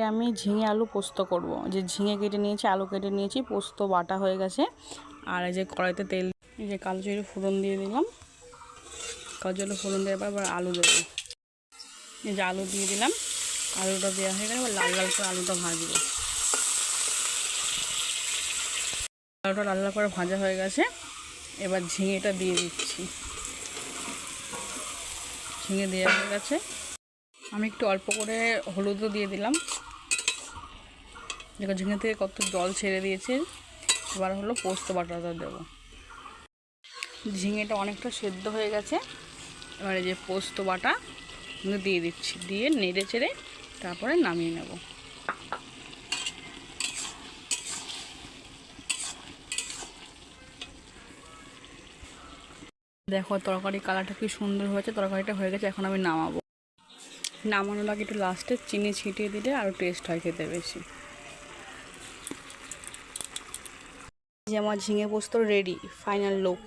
আমি ঝিঙে আলু পোস্ত করব। যে ঝিঙে কেটে নিয়েছি, আলু কেটে নিয়েছি, পোস্ত বাটা হয়ে গেছে। আর এই যে কড়াইতে তেল, এই যে কালো জিরে ফোড়ন দিয়ে দিলাম। কালো জিরে ফোড়ন দেওয়ার পর আবার আলু দেবো। এই যে আলু দিয়ে দিলাম, আলুটা দেওয়া হয়ে গেলে আবার লাল লাল করে আলুটা ভাজবো। আলুটা লাল লাল করে ভাজা হয়ে গেছে, এবার ঝিঙেটা দিয়ে দিচ্ছি। ঝিঙে দেওয়া হয়ে গেছে, আমি একটু অল্প করে হলুদও দিয়ে দিলাম। দেখো ঝিঙে থেকে কত জল ছেড়ে দিয়েছে। এবার হলো পোস্ত বাটাটা দেবো। ঝিঙেটা অনেকটা সেদ্ধ হয়ে গেছে, এবারে যে পোস্ত বাটা দিয়ে দিচ্ছি, দিয়ে নেড়ে চেড়ে তারপরে নামিয়ে নেব। দেখো তরকারি কালারটা কি সুন্দর হয়েছে, তরকারিটা হয়ে গেছে। এখন আমি নামাবো। নামানোর আগে একটু লাস্টে চিনি ছিটিয়ে দিলে আরও টেস্ট হয় খেতে বেশি। যে আমার ঝিঙে পোস্ত রেডি, ফাইনাল লুক।